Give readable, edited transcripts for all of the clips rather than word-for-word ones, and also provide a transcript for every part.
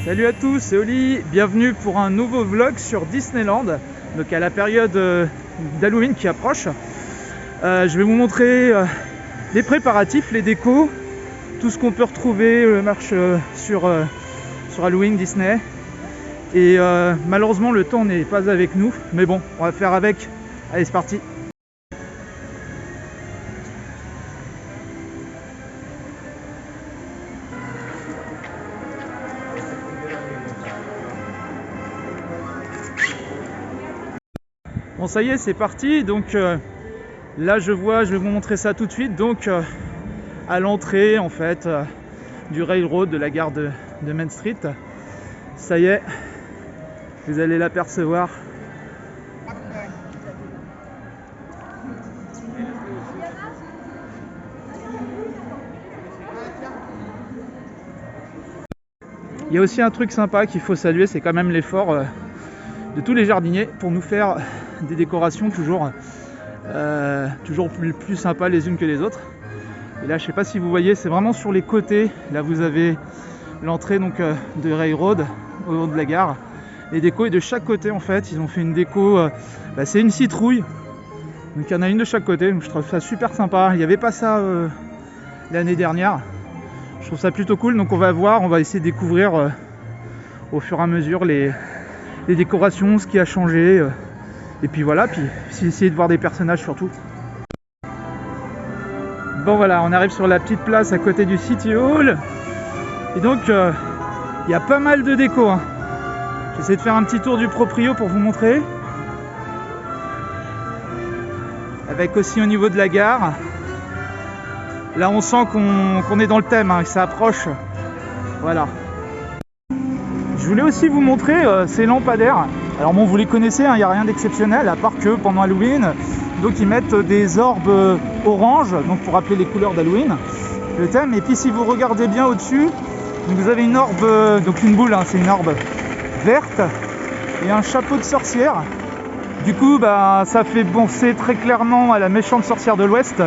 Salut à tous, c'est Oli, bienvenue pour un nouveau vlog sur Disneyland, donc à la période d'Halloween qui approche. Je vais vous montrer les préparatifs, les décos, tout ce qu'on peut retrouver marche sur Halloween Disney. Et malheureusement le temps n'est pas avec nous, mais bon, on va faire avec. Allez, c'est parti. Bon, ça y est, c'est parti. Donc là je vais vous montrer ça tout de suite. Donc à l'entrée en fait du railroad de la gare de Main Street, ça y est, vous allez l'apercevoir. Il y a aussi un truc sympa qu'il faut saluer, c'est quand même l'effort de tous les jardiniers pour nous faire des décorations toujours plus sympas les unes que les autres. Et là, je sais pas si vous voyez, c'est vraiment sur les côtés. Là, vous avez l'entrée donc de Railroad au long de la gare. Les décos, et de chaque côté en fait, ils ont fait une déco. C'est une citrouille. Donc il y en a une de chaque côté. Donc je trouve ça super sympa. Il n'y avait pas ça l'année dernière. Je trouve ça plutôt cool. Donc on va essayer de découvrir au fur et à mesure les décorations, ce qui a changé. Et puis voilà, puis essayer de voir des personnages surtout. Bon voilà, on arrive sur la petite place à côté du City Hall. Et donc, il y a pas mal de déco. J'essaie de faire un petit tour du proprio pour vous montrer. Avec aussi au niveau de la gare. Là, on sent qu'on est dans le thème, que ça approche. Voilà. Je voulais aussi vous montrer ces lampadaires. Alors bon, vous les connaissez, il n'y a rien d'exceptionnel, à part que pendant Halloween, donc ils mettent des orbes orange, donc pour rappeler les couleurs d'Halloween, le thème. Et puis si vous regardez bien au-dessus, vous avez une orbe, donc une boule, c'est une orbe verte et un chapeau de sorcière. Du coup, ça fait penser très clairement à la méchante sorcière de l'Ouest,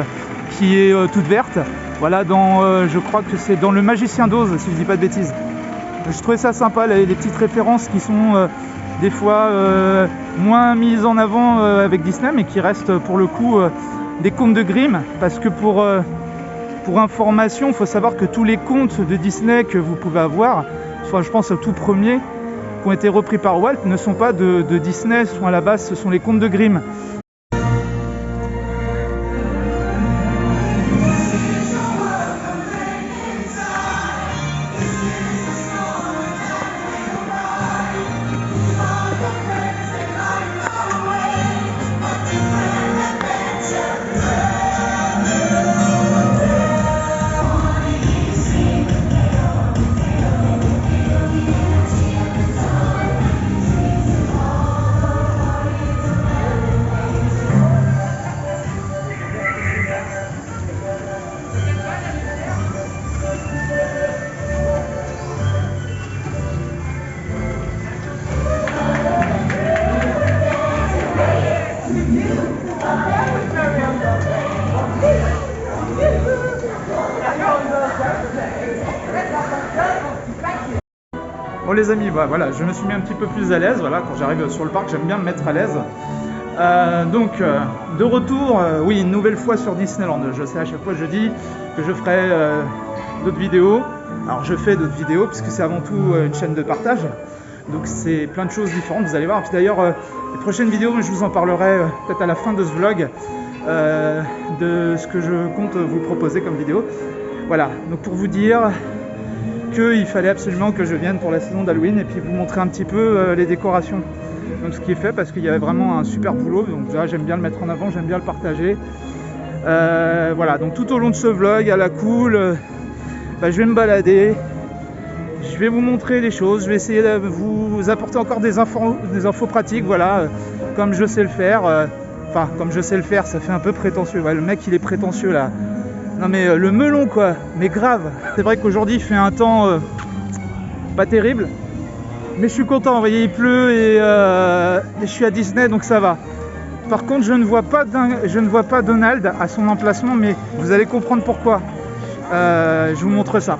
qui est toute verte. Voilà, je crois que c'est dans Le Magicien d'Oz, si je dis pas de bêtises. Je trouvais ça sympa, les petites références qui sont des fois moins mises en avant avec Disney, mais qui restent pour le coup des contes de Grimm. Parce que pour information, il faut savoir que tous les contes de Disney que vous pouvez avoir, soit je pense au tout premier, qui ont été repris par Walt, ne sont pas de Disney, à la base ce sont les contes de Grimm. Bon les amis, voilà, je me suis mis un petit peu plus à l'aise. Voilà, quand j'arrive sur le parc, j'aime bien me mettre à l'aise. De retour, oui, une nouvelle fois sur Disneyland. Je sais, à chaque fois je dis que je ferai d'autres vidéos. Alors je fais d'autres vidéos puisque c'est avant tout une chaîne de partage. Donc c'est plein de choses différentes, vous allez voir. Puis d'ailleurs, les prochaines vidéos, je vous en parlerai peut-être à la fin de ce vlog de ce que je compte vous proposer comme vidéo. Voilà, donc pour vous dire qu'il fallait absolument que je vienne pour la saison d'Halloween et puis vous montrer un petit peu les décorations. Donc ce qui est fait, parce qu'il y avait vraiment un super boulot, donc là j'aime bien le mettre en avant, j'aime bien le partager. Voilà, donc tout au long de ce vlog à la cool, je vais me balader, je vais vous montrer des choses, je vais essayer de vous apporter encore des infos pratiques, voilà, comme je sais le faire. Enfin, comme je sais le faire, ça fait un peu prétentieux. Ouais, le mec il est prétentieux là. Non mais le melon quoi, mais grave. C'est vrai qu'aujourd'hui il fait un temps pas terrible, mais je suis content. Vous voyez, il pleut et je suis à Disney, donc ça va. Par contre, je ne vois pas Donald à son emplacement, mais vous allez comprendre pourquoi. Je vous montre ça.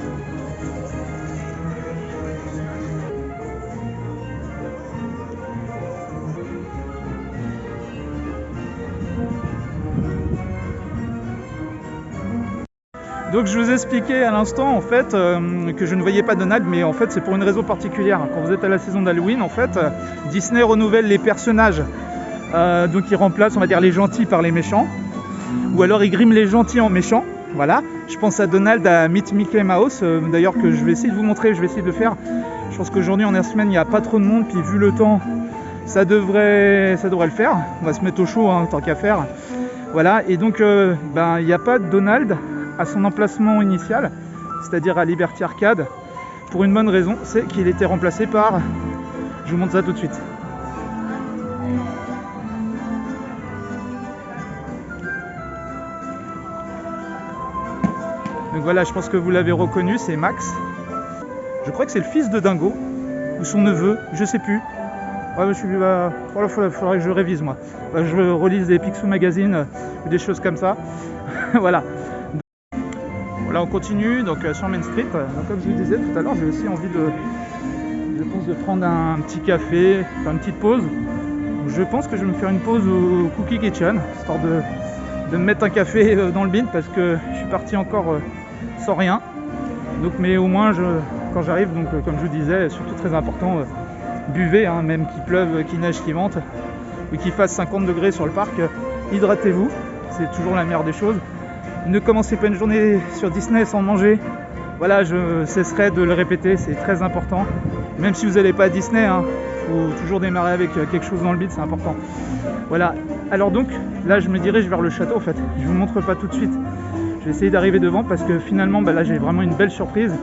Donc je vous expliquais à l'instant en fait que je ne voyais pas Donald, mais en fait c'est pour une raison particulière. Quand vous êtes à la saison d'Halloween, en fait, Disney renouvelle les personnages. Donc il remplace, on va dire, les gentils par les méchants. Ou alors il grime les gentils en méchants. Voilà. Je pense à Donald, à Meet Mickey Mouse, d'ailleurs que je vais essayer de vous montrer, je vais essayer de le faire. Je pense qu'aujourd'hui en semaine il n'y a pas trop de monde, puis vu le temps, ça devrait le faire. On va se mettre au chaud hein, tant qu'à faire. Voilà, et donc il n'y a pas de Donald à son emplacement initial, c'est-à-dire à Liberty Arcade, pour une bonne raison, c'est qu'il était remplacé par... Je vous montre ça tout de suite. Donc voilà, je pense que vous l'avez reconnu, c'est Max. Je crois que c'est le fils de Dingo, ou son neveu, je sais plus. Ouais, faudrait que je révise moi. Je relise des Picsou Magazine ou des choses comme ça. Voilà. Voilà, on continue donc sur Main Street. Donc, comme je vous disais tout à l'heure, j'ai aussi envie de prendre un petit café, faire une petite pause. Donc, je pense que je vais me faire une pause au Cookie Kitchen, histoire de me mettre un café dans le bin parce que je suis parti encore sans rien. Donc, mais au moins, quand j'arrive, donc comme je vous disais, surtout très important, buvez, hein, même qu'il pleuve, qu'il neige, qu'il vente, ou qu'il fasse 50 degrés sur le parc, hydratez-vous, c'est toujours la meilleure des choses. Ne commencez pas une journée sur Disney sans manger. Voilà, je cesserai de le répéter, c'est très important. Même si vous n'allez pas à Disney, hein, faut toujours démarrer avec quelque chose dans le bide, c'est important. Voilà, alors donc, là je me dirige vers le château en fait. Je vous montre pas tout de suite. Je vais essayer d'arriver devant parce que finalement, là j'ai vraiment une belle surprise.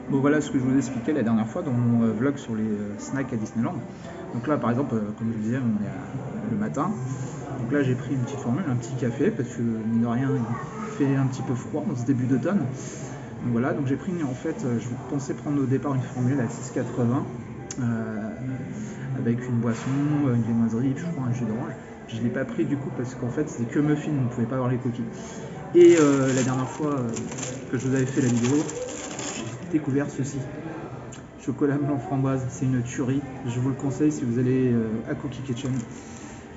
Bon voilà ce que je vous expliquais la dernière fois dans mon vlog sur les snacks à Disneyland. Donc là par exemple, comme je vous disais, on est le matin. Donc là j'ai pris une petite formule, un petit café, parce que mine de rien il fait un petit peu froid en ce début d'automne. Donc voilà, donc j'ai pris en fait, je pensais prendre au départ une formule à 6,80 avec une boisson, une viennoiserie, je crois un jus d'orange. Je ne l'ai pas pris du coup parce qu'en fait c'était que muffin, on ne pouvait pas avoir les cookies. Et la dernière fois que je vous avais fait la vidéo, découvert ceci, chocolat blanc framboise, c'est une tuerie, je vous le conseille si vous allez à Cookie Kitchen.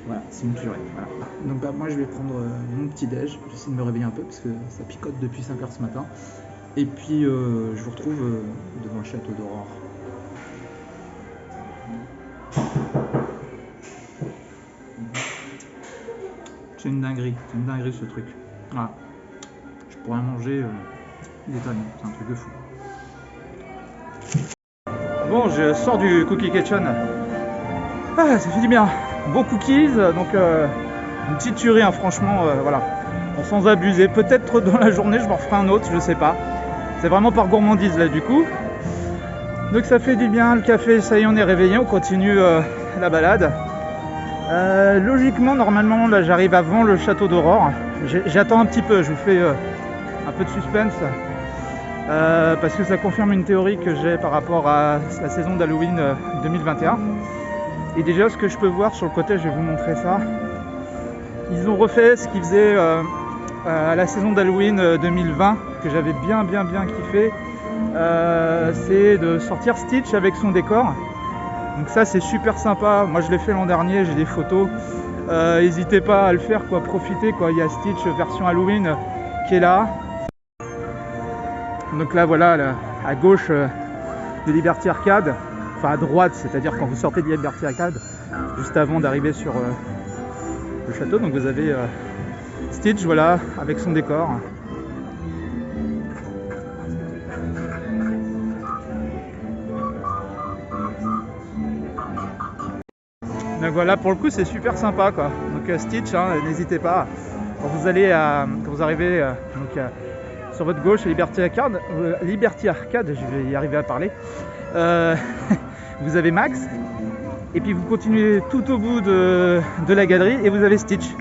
Voilà, c'est une tuerie. Voilà. Donc moi je vais prendre mon petit déj, j'essaie de me réveiller un peu parce que ça picote depuis 5 h ce matin. Et puis je vous retrouve devant le château d'Aurore. C'est une dinguerie ce truc. Voilà. Je pourrais manger des tonnes, c'est un truc de fou. Bon, je sors du Cookie Kitchen. Ah, ça fait du bien. Bon cookies, donc une petite tuerie, hein, franchement, voilà. Bon, sans abuser. Peut-être dans la journée, je m'en ferai un autre, je sais pas. C'est vraiment par gourmandise là, du coup. Donc ça fait du bien, le café, ça y est, on est réveillé, on continue la balade. Logiquement, normalement, là, j'arrive avant le château d'Aurore. J'attends un petit peu, je vous fais un peu de suspense. Parce que ça confirme une théorie que j'ai par rapport à la saison d'Halloween 2021. Et déjà, ce que je peux voir sur le côté, je vais vous montrer ça. Ils ont refait ce qu'ils faisaient à la saison d'Halloween 2020, que j'avais bien kiffé. C'est de sortir Stitch avec son décor. Donc ça, c'est super sympa. Moi, je l'ai fait l'an dernier, j'ai des photos. N'hésitez pas à le faire, quoi, profitez, quoi. Il y a Stitch version Halloween qui est là. Donc là voilà, là, à gauche de Liberty Arcade, enfin à droite, c'est-à-dire quand vous sortez de Liberty Arcade, juste avant d'arriver sur le château, donc vous avez Stitch, voilà, avec son décor. Donc voilà, pour le coup c'est super sympa quoi. Donc Stitch, hein, n'hésitez pas, quand vous arrivez donc, sur votre gauche, Liberty Arcade, je vais y arriver à parler. Vous avez Max, et puis vous continuez tout au bout de la galerie et vous avez Stitch.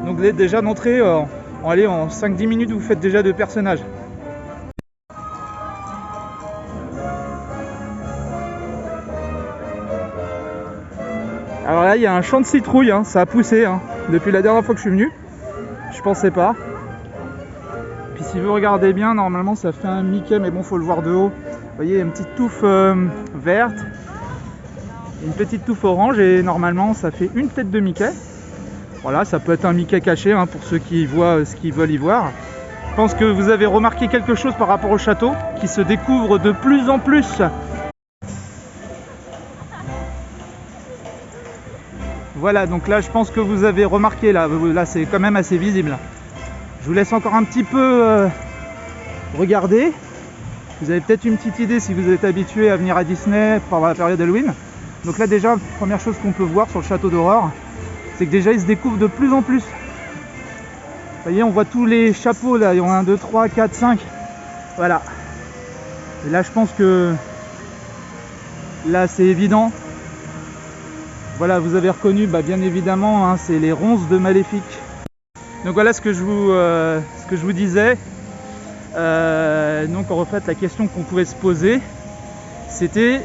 Donc vous êtes déjà d'entrée, en 5-10 minutes, vous faites déjà 2 personnages. Voilà, il y a un champ de citrouilles, hein, ça a poussé hein, depuis la dernière fois que je suis venu. Je pensais pas. Puis si vous regardez bien, normalement ça fait un Mickey, mais bon, faut le voir de haut. Vous voyez, une petite touffe verte, une petite touffe orange, et normalement ça fait une tête de Mickey. Voilà, ça peut être un Mickey caché hein, pour ceux qui voient ce qu'ils veulent y voir. Je pense que vous avez remarqué quelque chose par rapport au château, qui se découvre de plus en plus. Voilà, donc là je pense que vous avez remarqué, là c'est quand même assez visible. Je vous laisse encore un petit peu regarder. Vous avez peut-être une petite idée si vous êtes habitué à venir à Disney pendant la période Halloween. Donc là déjà, première chose qu'on peut voir sur le château d'horreur, c'est que déjà il se découvre de plus en plus. Vous voyez, on voit tous les chapeaux là, il y en a 1, 2, 3, 4, 5. Voilà. Et là je pense que là c'est évident. Voilà, vous avez reconnu, bien évidemment, hein, c'est les ronces de Maléfique. Donc voilà ce que je vous disais. Donc on reflète la question qu'on pouvait se poser. C'était,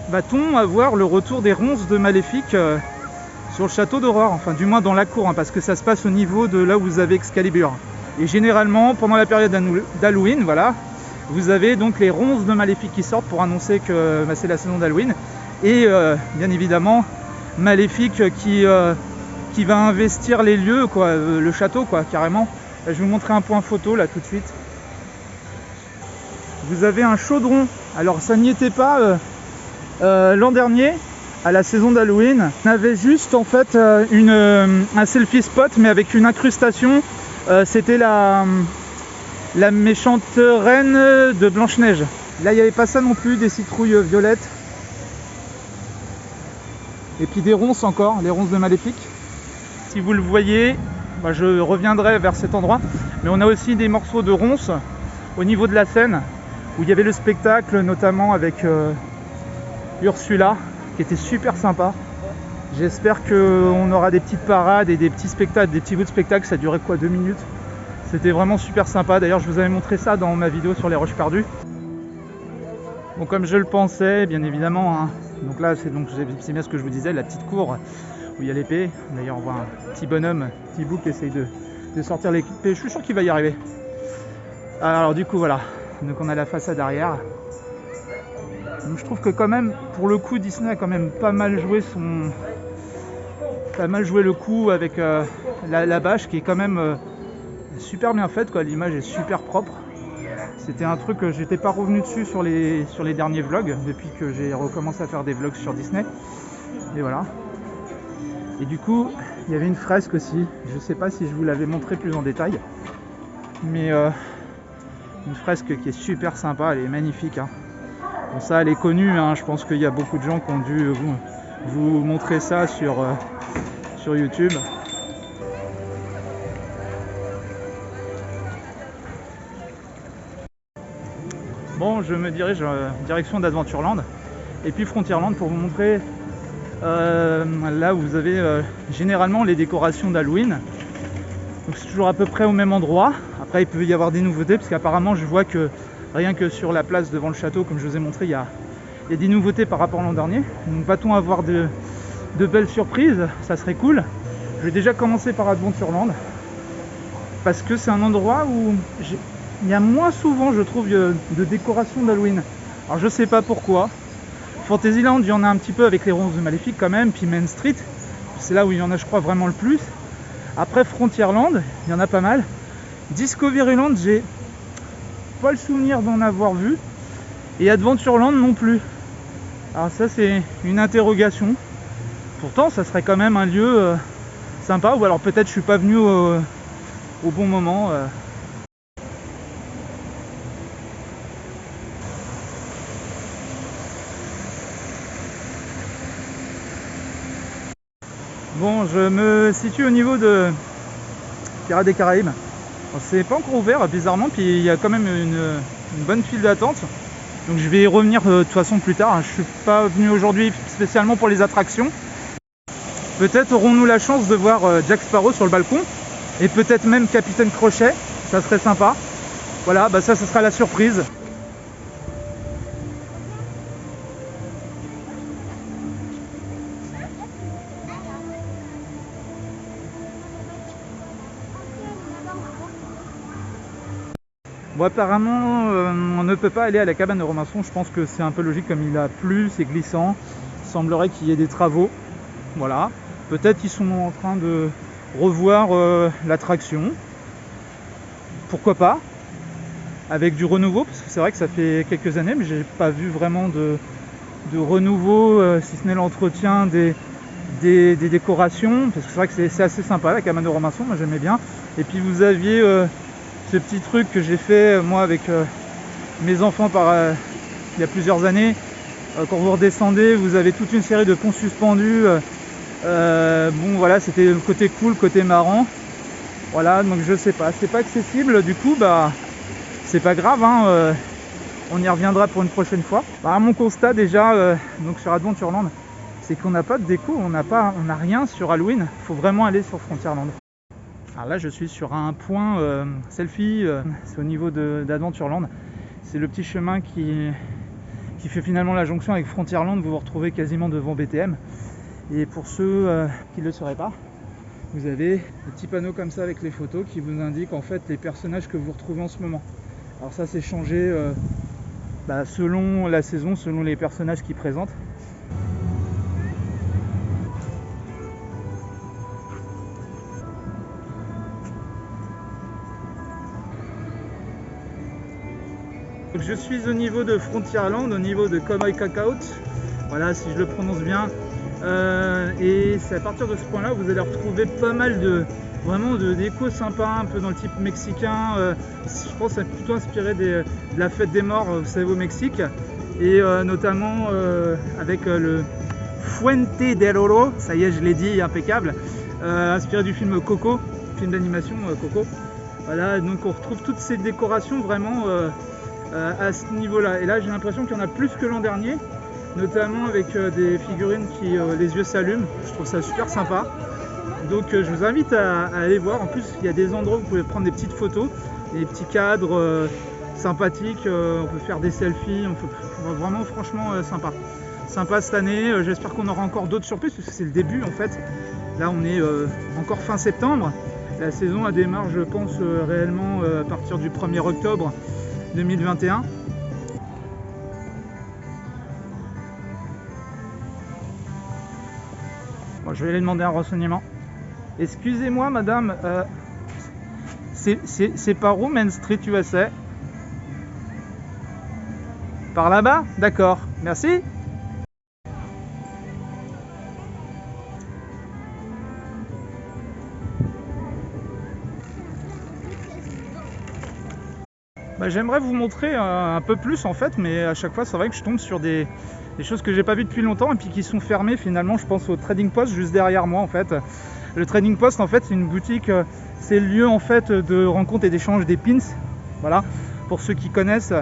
va-t-on avoir le retour des ronces de Maléfique sur le château d'horreur? Enfin, du moins dans la cour, hein, parce que ça se passe au niveau de là où vous avez Excalibur. Et généralement, pendant la période d'Halloween, voilà, vous avez donc les ronces de Maléfique qui sortent pour annoncer que c'est la saison d'Halloween. Et bien évidemment, Maléfique qui va investir les lieux, quoi, le château, quoi, carrément. Là, je vais vous montrer un point photo là tout de suite. Vous avez un chaudron. Alors ça n'y était pas l'an dernier à la saison d'Halloween. On avait juste en fait un selfie spot, mais avec une incrustation. C'était la méchante reine de Blanche-Neige. Là il n'y avait pas ça non plus, des citrouilles violettes. Et puis des ronces encore, les ronces de Maléfique. Si vous le voyez, je reviendrai vers cet endroit. Mais on a aussi des morceaux de ronces au niveau de la scène, où il y avait le spectacle, notamment avec Ursula, qui était super sympa. J'espère qu'on aura des petites parades et des petits spectacles, des petits bouts de spectacle. Ça durait quoi, 2 minutes. C'était vraiment super sympa. D'ailleurs, je vous avais montré ça dans ma vidéo sur les roches perdues. Bon, comme je le pensais, bien évidemment, hein. Donc là, c'est bien ce que je vous disais, la petite cour où il y a l'épée. D'ailleurs, on voit un petit bonhomme, petit bout qui essaye de sortir l'épée. Je suis sûr qu'il va y arriver. Alors du coup, voilà. Donc on a la façade arrière. Donc je trouve que quand même, pour le coup, Disney a quand même pas mal joué le coup avec la bâche qui est quand même super bien faite, quoi. L'image est super propre. C'était un truc que j'étais pas revenu dessus sur les derniers vlogs depuis que j'ai recommencé à faire des vlogs sur Disney. Et voilà. Et du coup, il y avait une fresque aussi. Je sais pas si je vous l'avais montré plus en détail, mais une fresque qui est super sympa, elle est magnifique, hein. Bon, ça elle est connue, hein. Je pense qu'il y a beaucoup de gens qui ont dû vous montrer ça sur YouTube. Bon, je me dirige en direction d'Adventureland et puis Frontierland pour vous montrer là où vous avez généralement les décorations d'Halloween. Donc c'est toujours à peu près au même endroit. Après il peut y avoir des nouveautés parce qu'apparemment je vois que rien que sur la place devant le château, comme je vous ai montré, il y a des nouveautés par rapport à l'an dernier. Donc va-t-on avoir de belles surprises? Ça serait cool. Je vais déjà commencer par Adventureland parce que c'est un endroit où il y a moins souvent, je trouve, de décoration d'Halloween. Alors je sais pas pourquoi. Fantasyland, il y en a un petit peu avec les ronces de Maléfique quand même, puis Main Street, c'est là où il y en a je crois vraiment le plus. Après Frontierland, il y en a pas mal. Discoveryland, j'ai pas le souvenir d'en avoir vu. Et Adventureland non plus. Alors ça c'est une interrogation. Pourtant ça serait quand même un lieu sympa. Ou alors peut-être je suis pas venu au bon moment. Bon, je me situe au niveau de Pirates des Caraïbes. C'est pas encore ouvert bizarrement, puis il y a quand même une bonne file d'attente. Donc je vais y revenir de toute façon plus tard. Je suis pas venu aujourd'hui spécialement pour les attractions. Peut-être aurons-nous la chance de voir Jack Sparrow sur le balcon. Et peut-être même Capitaine Crochet. Ça serait sympa. Voilà, ça ce sera la surprise. Bon, apparemment, on ne peut pas aller à la cabane de Robinson. Je pense que c'est un peu logique, comme il a plu, c'est glissant. Il semblerait qu'il y ait des travaux. Voilà. Peut-être qu'ils sont en train de revoir l'attraction. Pourquoi pas, avec du renouveau, parce que c'est vrai que ça fait quelques années, mais j'ai pas vu vraiment de renouveau, si ce n'est l'entretien des décorations, parce que c'est vrai que c'est assez sympa la cabane de Robinson, moi j'aimais bien. Et puis vous aviez ce petit truc que j'ai fait moi avec mes enfants il y a plusieurs années. Quand vous redescendez, vous avez toute une série de ponts suspendus. Bon voilà, c'était le côté cool, côté marrant. Voilà, donc je sais pas, c'est pas accessible, du coup bah c'est pas grave, hein, on y reviendra pour une prochaine fois. Bah, mon constat déjà, donc sur Adventureland, c'est qu'on n'a pas de déco, on n'a rien sur Halloween. Il faut vraiment aller sur Frontierland. Alors là, je suis sur un point selfie, c'est au niveau d'Adventureland. C'est le petit chemin qui fait finalement la jonction avec Frontierland. Vous vous retrouvez quasiment devant BTM. Et pour ceux qui ne le sauraient pas, vous avez des petits panneaux comme ça avec les photos qui vous indiquent en fait les personnages que vous retrouvez en ce moment. Alors ça, c'est changé selon la saison, selon les personnages qu'ils présentent. Donc je suis au niveau de Frontierland, au niveau de Cowboy Cookout, voilà, si je le prononce bien. Et c'est à partir de ce point là vous allez retrouver pas mal de déco sympa, un peu dans le type mexicain. Je pense que c'est plutôt inspiré de la fête des morts, vous savez, au Mexique, et notamment avec le Fuente del Oro, ça y est, je l'ai dit, impeccable, inspiré du film Coco, film d'animation Coco. Voilà, donc on retrouve toutes ces décorations vraiment à ce niveau là, et là j'ai l'impression qu'il y en a plus que l'an dernier, notamment avec des figurines qui les yeux s'allument. Je trouve ça super sympa. Donc je vous invite à aller voir. En plus, il y a des endroits où vous pouvez prendre des petites photos, des petits cadres sympathiques. On peut faire des selfies. Vraiment, franchement, sympa cette année. J'espère qu'on aura encore d'autres surprises, parce que c'est le début en fait. Là, on est encore fin septembre. La saison elle démarre, je pense, réellement à partir du 1er octobre 2021. Bon, je vais aller demander un renseignement. Excusez-moi madame, c'est par où Main Street USA? Par là-bas? D'accord, merci. Bah, j'aimerais vous montrer un peu plus en fait, mais à chaque fois c'est vrai que je tombe sur des choses que j'ai pas vues depuis longtemps et puis qui sont fermées finalement. Je pense au Trading Post juste derrière moi en fait. Le Trading Post en fait c'est une boutique, c'est le lieu en fait de rencontre et d'échange des pins. Voilà, pour ceux qui connaissent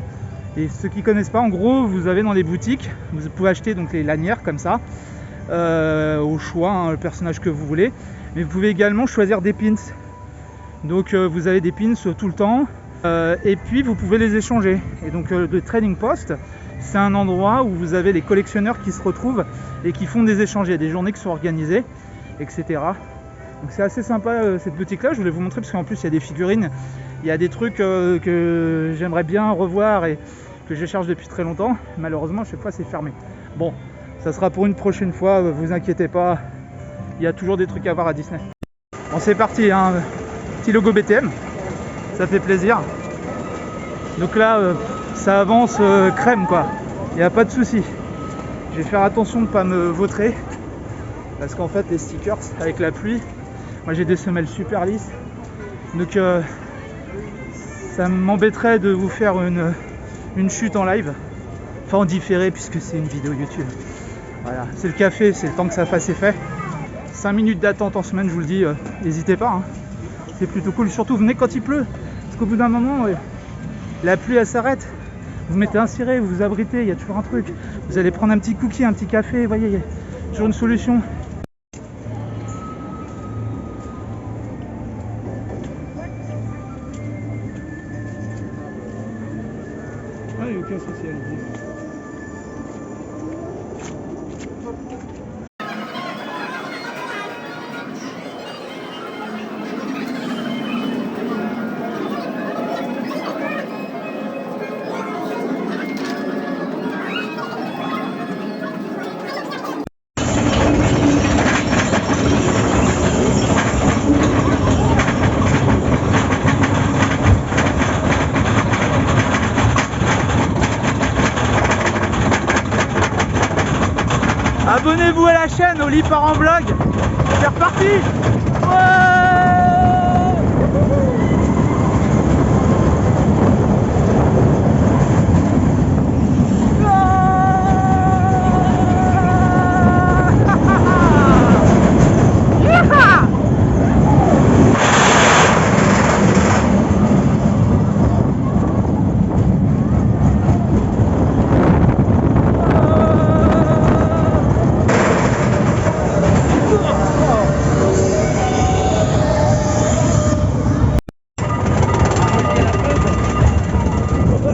et ceux qui connaissent pas, en gros vous avez dans les boutiques, vous pouvez acheter donc les lanières comme ça, au choix, hein, le personnage que vous voulez, mais vous pouvez également choisir des pins. Donc vous avez des pins tout le temps. Et puis vous pouvez les échanger. Et donc le Trading Post, c'est un endroit où vous avez les collectionneurs qui se retrouvent et qui font des échanges. Il y a des journées qui sont organisées, etc. Donc c'est assez sympa cette boutique là. Je voulais vous montrer parce qu'en plus il y a des figurines, il y a des trucs que j'aimerais bien revoir et que je cherche depuis très longtemps. Malheureusement à chaque fois c'est fermé. Bon, ça sera pour une prochaine fois, vous inquiétez pas, il y a toujours des trucs à voir à Disney. Bon, c'est parti, hein. Petit logo BTM, ça fait plaisir. Donc là ça avance crème quoi, il n'y a pas de souci. Je vais faire attention de ne pas me vautrer, parce qu'en fait les stickers avec la pluie, moi j'ai des semelles super lisses, donc ça m'embêterait de vous faire une chute en live, enfin en différé puisque c'est une vidéo YouTube. Voilà, c'est le café, c'est le temps que ça fasse effet. 5 minutes d'attente en semaine, je vous le dis, n'hésitez pas, hein. C'est plutôt cool, surtout venez quand il pleut, parce qu'au bout d'un moment la pluie elle s'arrête, vous mettez un ciré, vous vous abritez, il y a toujours un truc, vous allez prendre un petit cookie, un petit café, vous voyez, il y a toujours une solution. Ah, il n'y a aucun souci, allez-y. abonnez-vous à la chaîne, Oli part en vlog. C'est reparti.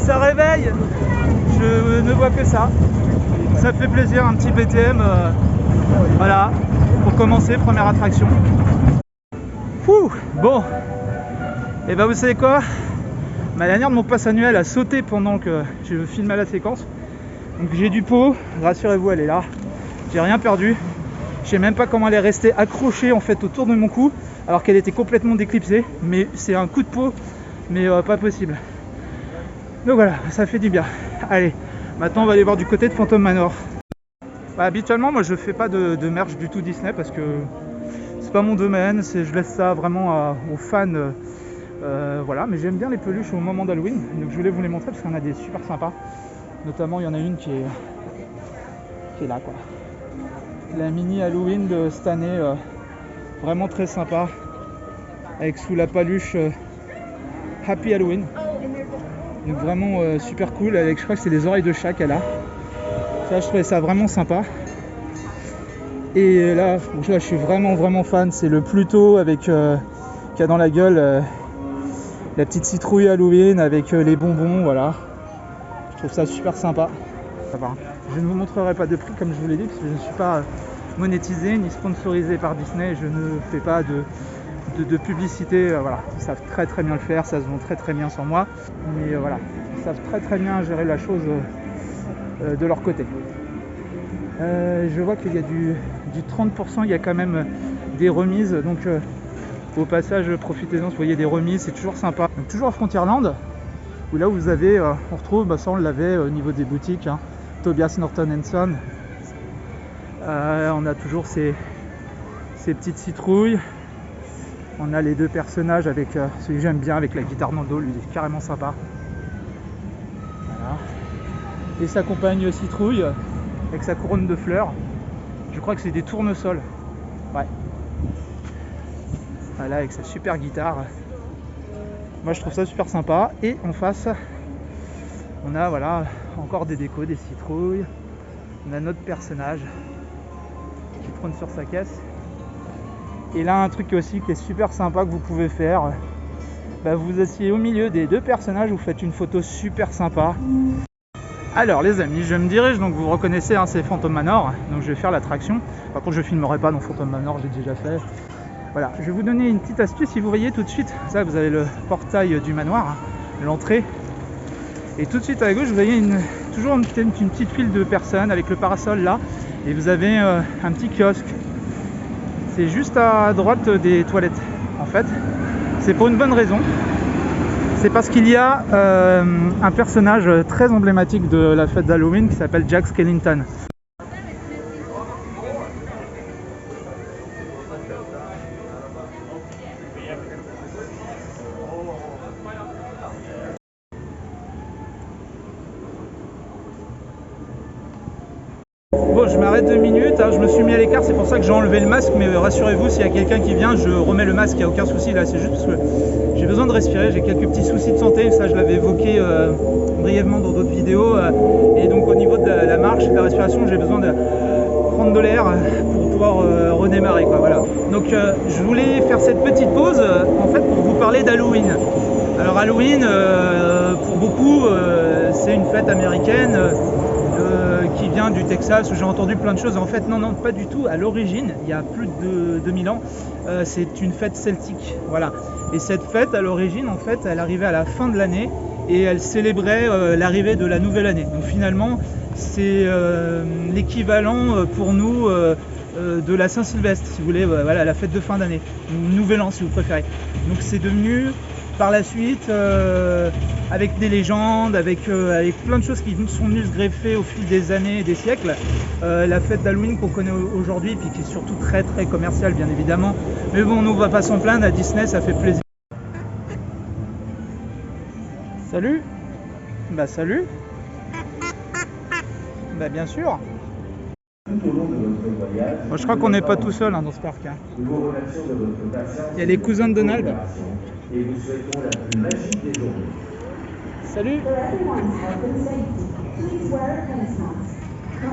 Ça réveille, je ne vois que ça. Ça fait plaisir, un petit BTM. Voilà, pour commencer, première attraction. Ouh, bon, et ben vous savez quoi, ma dernière de mon pass annuel a sauté pendant que je filmais la séquence. Donc j'ai du pot, rassurez-vous, elle est là. J'ai rien perdu. Je sais même pas comment elle est restée accrochée en fait autour de mon cou alors qu'elle était complètement déclipsée. Mais c'est un coup de pot, mais pas possible. Donc voilà, ça fait du bien. Allez, maintenant on va aller voir du côté de Phantom Manor. Bah, habituellement, moi je fais pas de merch du tout Disney parce que c'est pas mon domaine, je laisse ça vraiment aux fans. Voilà, mais j'aime bien les peluches au moment d'Halloween, donc je voulais vous les montrer parce qu'il y en a des super sympas. Notamment, il y en a une qui est là, quoi. La mini Halloween de cette année, vraiment très sympa, avec sous la paluche Happy Halloween. Donc vraiment super cool, avec je crois que c'est les oreilles de chat qu'elle a. Ça, je trouvais ça vraiment sympa. Et là, je suis vraiment fan, c'est le Pluto avec qui a dans la gueule la petite citrouille Halloween avec les bonbons, voilà. Je trouve ça super sympa. Ça va. Je ne vous montrerai pas de prix comme je vous l'ai dit, parce que je ne suis pas monétisé ni sponsorisé par Disney, je ne fais pas de publicité, voilà. Ils savent très bien le faire, ça se vend très bien sans moi, mais voilà, ils savent très bien gérer la chose de leur côté. Je vois qu'il y a du 30%, il y a quand même des remises, donc au passage profitez-en, vous voyez des remises, c'est toujours sympa. Donc, toujours à Frontierland, où là vous avez, on retrouve, ça on l'avait au niveau des boutiques, hein, Tobias Norton & Son. On a toujours ces petites citrouilles. On a les deux personnages avec celui que j'aime bien avec la guitare Nando, lui il est carrément sympa. Voilà. Et sa compagne citrouille avec sa couronne de fleurs. Je crois que c'est des tournesols. Ouais. Voilà, avec sa super guitare. Moi je trouve ça super sympa. Et en face, on a voilà encore des décos, des citrouilles. On a notre personnage qui trône sur sa caisse. Et là un truc aussi qui est super sympa que vous pouvez faire, bah, vous vous asseyez au milieu des deux personnages, vous faites une photo super sympa. Alors les amis, je me dirige, donc vous reconnaissez, hein, c'est Phantom Manor, donc je vais faire l'attraction. Par contre je filmerai pas dans Phantom Manor, j'ai déjà fait. Voilà, je vais vous donner une petite astuce. Si vous voyez tout de suite, ça vous avez le portail du manoir, hein, l'entrée. Et tout de suite à gauche, vous voyez toujours une petite file de personnes avec le parasol là. Et vous avez un petit kiosque. C'est juste à droite des toilettes. En fait, c'est pour une bonne raison. C'est parce qu'il y a un personnage très emblématique de la fête d'Halloween qui s'appelle Jack Skellington. Bon, je m'arrête 2 minutes, hein, je me suis mis à l'écart, c'est pour ça que j'ai enlevé le masque, mais rassurez-vous, s'il y a quelqu'un qui vient, je remets le masque, il n'y a aucun souci là, c'est juste parce que j'ai besoin de respirer, j'ai quelques petits soucis de santé, ça je l'avais évoqué brièvement dans d'autres vidéos, et donc au niveau de la marche, de la respiration, j'ai besoin de prendre de l'air pour pouvoir redémarrer, quoi, voilà. Donc je voulais faire cette petite pause, en fait, pour vous parler d'Halloween. Alors Halloween, pour beaucoup, c'est une fête américaine, qui vient du Texas, où j'ai entendu plein de choses. En fait, non, pas du tout. À l'origine, il y a plus de 2000 ans, c'est une fête celtique. Voilà. Et cette fête, à l'origine, en fait, elle arrivait à la fin de l'année et elle célébrait l'arrivée de la nouvelle année. Donc finalement, c'est l'équivalent pour nous de la Saint-Sylvestre, si vous voulez, voilà, la fête de fin d'année, ou Nouvel An, si vous préférez. Donc c'est devenu par la suite, avec des légendes, avec plein de choses qui sont venues se greffer au fil des années et des siècles. La fête d'Halloween qu'on connaît aujourd'hui, puis qui est surtout très très commerciale bien évidemment. Mais bon, nous on va pas s'en plaindre, à Disney ça fait plaisir. Salut. Bah salut. Bah bien sûr. Moi, je crois qu'on n'est pas tout seul dans ce parc. Hein. Il y a les cousins de Donald. Et vous souhaitons la plus magique des journées. Salut.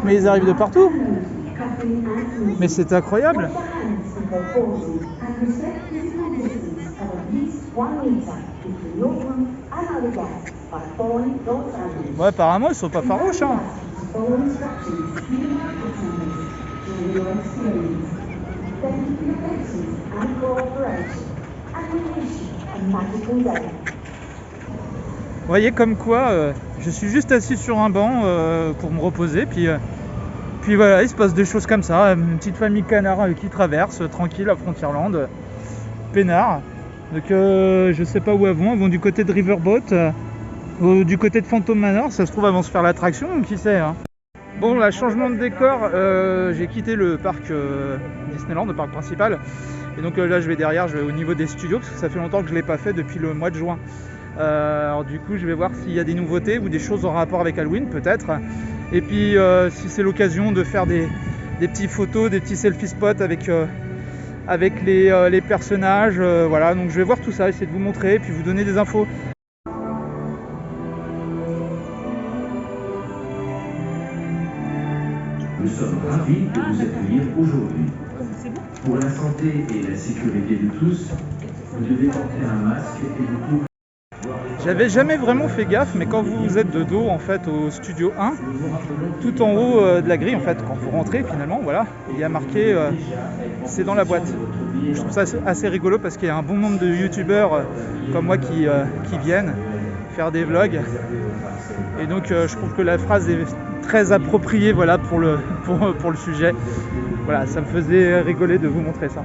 Mais ils arrivent de partout. Mais c'est incroyable. Ouais, apparemment ils sont pas farouches. Hein. Vous voyez comme quoi je suis juste assis sur un banc pour me reposer, puis voilà, il se passe des choses comme ça, une petite famille canard qui traverse tranquille à Frontierland, peinard. Donc je sais pas où elles vont du côté de Riverboat, du côté de Phantom Manor, ça se trouve elles vont se faire l'attraction, qui sait hein. Bon, là, changement de décor, j'ai quitté le parc Disneyland, le parc principal. Et donc là, je vais derrière, je vais au niveau des studios, parce que ça fait longtemps que je ne l'ai pas fait depuis le mois de juin. Alors du coup, je vais voir s'il y a des nouveautés ou des choses en rapport avec Halloween, peut-être. Et puis, si c'est l'occasion de faire des petites photos, des petits selfie spots avec les personnages. Voilà, donc je vais voir tout ça, essayer de vous montrer, et puis vous donner des infos. Nous sommes ravis de vous accueillir aujourd'hui. Pour la santé et la sécurité de tous, vous devez porter un masque et vous pouvez... J'avais jamais vraiment fait gaffe, mais quand vous êtes de dos en fait au studio 1, tout en haut de la grille en fait, quand vous rentrez finalement, voilà, il y a marqué c'est dans la boîte. Je trouve ça assez rigolo parce qu'il y a un bon nombre de youtubeurs comme moi qui viennent faire des vlogs. Et donc je trouve que la phrase est très appropriée voilà, pour le sujet. Voilà, ça me faisait rigoler de vous montrer ça.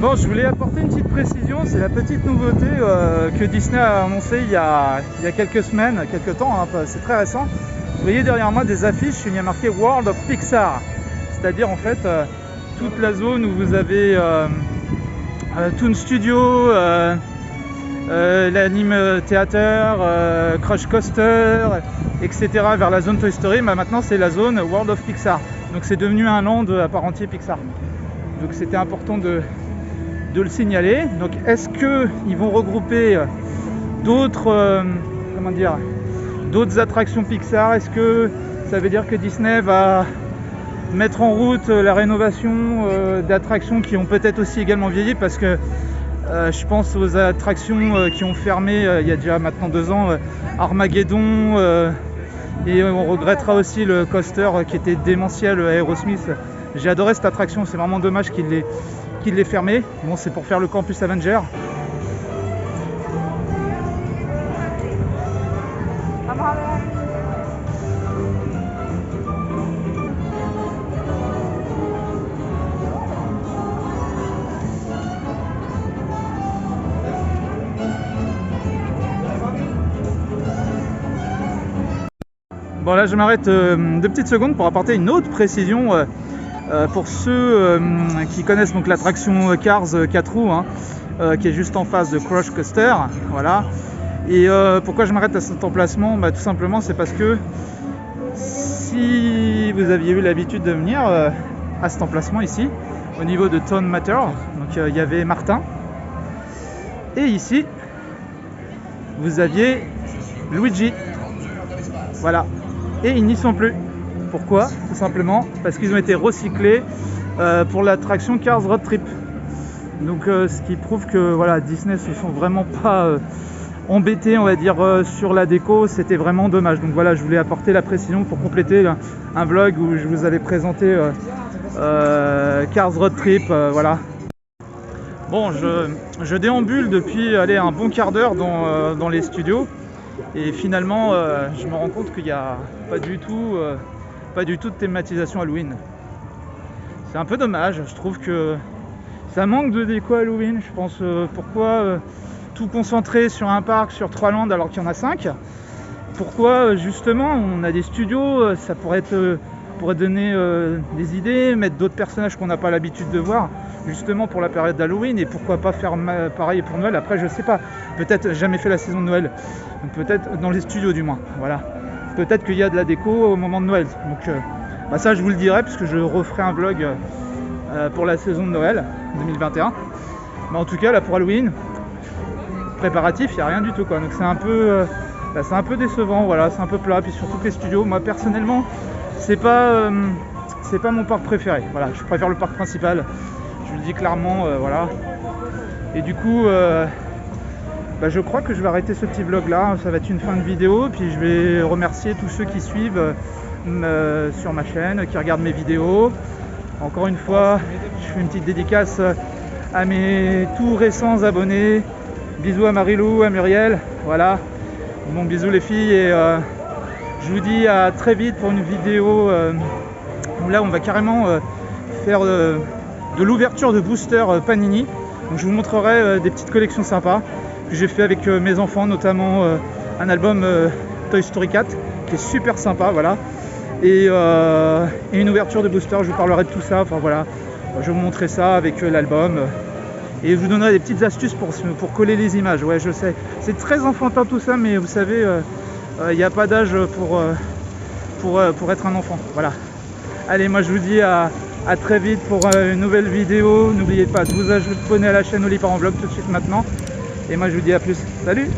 Bon, je voulais apporter une petite précision, c'est la petite nouveauté que Disney a annoncée il y a quelques semaines, quelques temps, hein, c'est très récent. Vous voyez derrière moi des affiches, il y a marqué World of Pixar, c'est-à-dire en fait toute la zone où vous avez Toon Studio, l'Anime Theater, Crush Coaster, etc. vers la zone Toy Story, mais maintenant c'est la zone World of Pixar. Donc c'est devenu un land à part entier Pixar. Donc c'était important de le signaler. Donc est-ce qu'ils vont regrouper d'autres d'autres attractions Pixar? Est-ce que ça veut dire que Disney va mettre en route la rénovation d'attractions qui ont peut-être aussi également vieilli? Parce que je pense aux attractions qui ont fermé il y a déjà maintenant 2 ans, Armageddon, et on regrettera aussi le coaster qui était démentiel, Aerosmith. J'ai adoré cette attraction, c'est vraiment dommage qu'il l'ait fermé. Bon, c'est pour faire le campus Avenger. Bon, là je m'arrête 2 petites secondes pour apporter une autre précision pour ceux qui connaissent donc l'attraction Cars 4 roues, hein, qui est juste en face de Crush Coaster. Voilà. Et pourquoi je m'arrête à cet emplacement? Tout simplement c'est parce que si vous aviez eu l'habitude de venir à cet emplacement ici, au niveau de Toon Matter, donc il y avait Martin, et ici vous aviez Luigi. Voilà. Et ils n'y sont plus. Pourquoi? Tout simplement parce qu'ils ont été recyclés pour l'attraction Cars Road Trip. Donc ce qui prouve que voilà, Disney se sont vraiment pas embêté, on va dire, sur la déco, c'était vraiment dommage. Donc voilà, je voulais apporter la précision pour compléter un vlog où je vous avais présenté Cars Road Trip, voilà. Bon, je déambule depuis un bon quart d'heure dans les studios et finalement je me rends compte qu'il n'y a pas du tout de thématisation Halloween. C'est un peu dommage, je trouve que ça manque de déco Halloween. Je pense pourquoi tout concentrer sur un parc, sur 3 landes alors qu'il y en a 5. Pourquoi justement on a des studios, ça pourrait donner des idées, mettre d'autres personnages qu'on n'a pas l'habitude de voir justement pour la période d'Halloween, et pourquoi pas faire pareil pour Noël. Après je sais pas, peut-être jamais fait la saison de Noël, peut-être dans les studios du moins, voilà. Peut-être qu'il y a de la déco au moment de Noël, donc ça je vous le dirai puisque je referai un vlog pour la saison de Noël 2021. Mais en tout cas là pour Halloween, préparatif, il n'y a rien du tout quoi, donc c'est un peu décevant, voilà, c'est un peu plat. Puis surtout que les studios, moi personnellement c'est pas mon parc préféré, voilà, je préfère le parc principal, je vous le dis clairement, voilà. Et du coup je crois que je vais arrêter ce petit vlog là, ça va être une fin de vidéo, puis je vais remercier tous ceux qui suivent sur ma chaîne, qui regardent mes vidéos. Encore une fois, je fais une petite dédicace à mes tout récents abonnés. Bisous à Marilou, à Muriel, voilà. Bon, bisous les filles, et je vous dis à très vite pour une vidéo où là on va carrément faire de l'ouverture de booster Panini. Donc je vous montrerai des petites collections sympas que j'ai fait avec mes enfants, notamment un album Toy Story 4 qui est super sympa, voilà. Et une ouverture de booster, je vous parlerai de tout ça, enfin voilà, je vais vous montrer ça avec l'album. Et je vous donnerai des petites astuces pour coller les images. Ouais, je sais, c'est très enfantin tout ça, mais vous savez, il n'y a pas d'âge pour être un enfant. Voilà. Allez, moi je vous dis à très vite pour une nouvelle vidéo. N'oubliez pas de vous abonner à la chaîne Oli Part en Vlog tout de suite maintenant. Et moi je vous dis à plus. Salut!